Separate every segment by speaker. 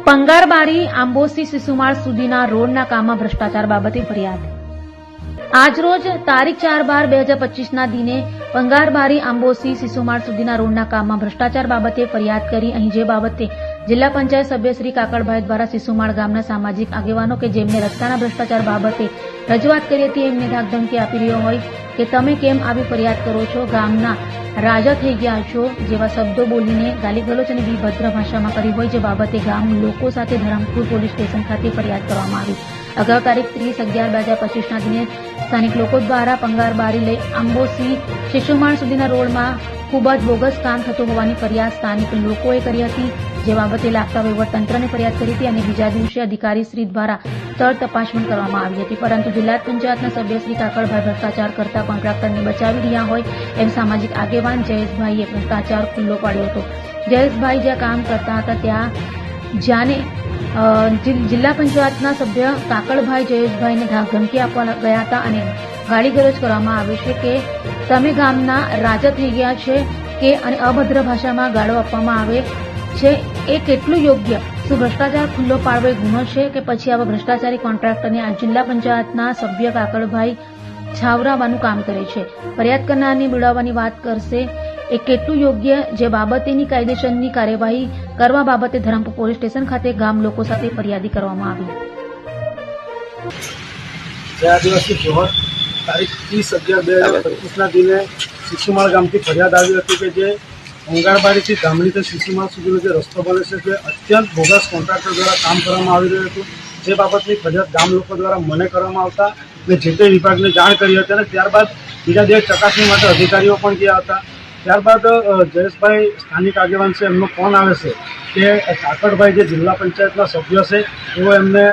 Speaker 1: पंगारबारी आंबोसी सिसुमाळ सुधीना रोडना कामમાં ભ્રષ્ટાચાર બાબતે ફરિયાદ। આજરોજ તારીખ 4/12/2025ના દિને पंगारबारी आंबोसी सिसुमाळ सुधीना रोडना कामમાં ભ્રષ્ટાચાર બાબતે ફરિયાદ કરી અહીં જે બાબતે જિલ્લા પંચાયત સભ્ય શ્રી કાકડભાઈ દ્વારા સિસુમાળ ગામના સામાજિક આગેવાનો કે જેમને રસ્તાના ભ્રષ્ટાચાર બાબતે રજૂઆત કરી હતી એમને ધાકધમકી આપી રહ્યો હોય કે તમે કેમ આવી ફરિયાદ કરો છો, ગામના રાજા થઈ ગયા છો જેવા શબ્દો બોલીને ગાલીગલોચ અને વિભદ્ર ભાષામાં કરી હોય, જે બાબતે ગામ લોકો સાથે ધરમપુર પોલીસ સ્ટેશન ખાતે ફરિયાદ કરવામાં આવી। અગાઉ તારીખ 30/11/2025ના દિને સ્થાનિક લોકો દ્વારા पंगारबारी લઈ આંબોસી સિસુમાળ સુધીના રોડમાં ખૂબ જ બોગસ કામ થતું હોવાની ફરિયાદ સ્થાનિક લોકોએ કરી હતી, જે બાબતે લાગતા વહીવટતંત્રને ફરિયાદ કરી હતી અને બીજા દિવસે અધિકારી શ્રી દ્વારા સ્થળ તપાસ પણ કરવામાં આવી હતી, પરંતુ જિલ્લા પંચાયતના સભ્ય શ્રી કાકડભાઈ ભ્રષ્ટાચાર કરતા કોન્ટ્રાક્ટરને બચાવી રહ્યા હોય એમ સામાજિક આગેવાન જયેશભાઈએ ભ્રષ્ટાચાર ખુલ્લો પાડ્યો હતો। જયેશભાઈ જ્યાં કામ કરતા હતા ત્યાં જ્યાંને જિલ્લા પંચાયતના સભ્ય કાકડભાઈ જયેશભાઈને ધમકી આપવા ગયા હતા અને ગાળીગલોચ કરવામાં આવે છે કે તમે ગામના રાજા થઈ ગયા છે કે અને અભદ્ર ભાષામાં ગાળો આપવામાં આવે છે, એ કેટલું યોગ્ય? શું ભ્રષ્ટાચાર ખુલ્લો પાડવો એ ગુનો છે કે પછી આવા ભ્રષ્ટાચારી કોન્ટ્રાક્ટરને આ જિલ્લા પંચાયતના સભ્ય કાકડભાઈ છાવરાવાનું કામ કરે છે? ફરિયાદ કરનારને બિડાવવાની વાત કરશે એ કેટલું યોગ્ય? જે બાબતેની કાયદેસરની કાર્યવાહી કરવા બાબતે ધરમપુર પોલીસ સ્ટેશન ખાતે ગામ લોકો સાથે ફરિયાદી કરવામાં આવી।
Speaker 2: આદિવાસી જોહર તારીખ 30/11/2025ના દિને સિસુમાળ ગામથી ફરિયાદ આવી હતી કે જે पंगारबारीથી ગામડીથી સિસુમાળ સુધીનો જે રસ્તો બને છે તે અત્યંત બોગસ કોન્ટ્રાક્ટર દ્વારા કામ કરવામાં આવી રહ્યું હતું, જે બાબતની ફરિયાદ ગામ લોકો દ્વારા મને કરવામાં આવતા મેં જે તે વિભાગને જાણ કરી હતી અને ત્યારબાદ બીજા દિવસ ચકાસણી માટે અધિકારીઓ પણ ગયા હતા। ત્યારબાદ જયેશભાઈ સ્થાનિક આગેવાન છે એમનો ફોન આવે છે કે કાકડભાઈ જે જિલ્લા પંચાયતના સભ્ય છે એઓ એમને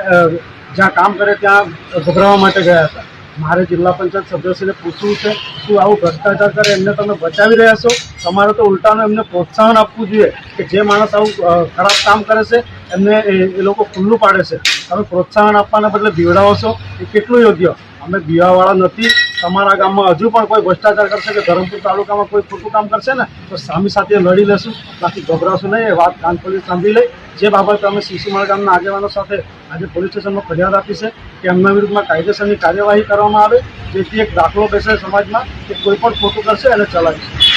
Speaker 2: જ્યાં કામ કરે ત્યાં ગભરાવવા માટે ગયા હતા। મારે જિલ્લા પંચાયત સભ્યશ્રીને પૂછવું છે શું આવું ભ્રષ્ટાચાર કરે એમને તમે બચાવી રહ્યા છો? તમારે તો ઉલટાનું એમને પ્રોત્સાહન આપવું જોઈએ કે જે માણસ આવું ખરાબ કામ કરે છે એમને એ લોકો ખુલ્લું પાડે છે, તમે પ્રોત્સાહન આપવાના બદલે બીવડાવો છો, એ કેટલું યોગ્ય? અમે બીવાવાળા નથી। તમારા ગામમાં હજુ પણ કોઈ ભ્રષ્ટાચાર કરશે કે ધરમપુર તાલુકામાં કોઈ ખોટું કામ કરશે ને તો સામી સાથે લડી લેશું, બાકી ગભરાશું નહીં। એ વાત કાન પોલીસ સાંભળી લઈ। જે બાબતે અમે સિસુમાળ ગામના આગેવાનો સાથે આજે પોલીસ સ્ટેશનમાં ફરિયાદ આપી છે કે એમના વિરુદ્ધમાં કાયદેસરની કાર્યવાહી કરવામાં આવે, જેથી એક દાખલો બેસે સમાજમાં કે કોઈ પણ ખોટું કરશે એને ચલાવીશું।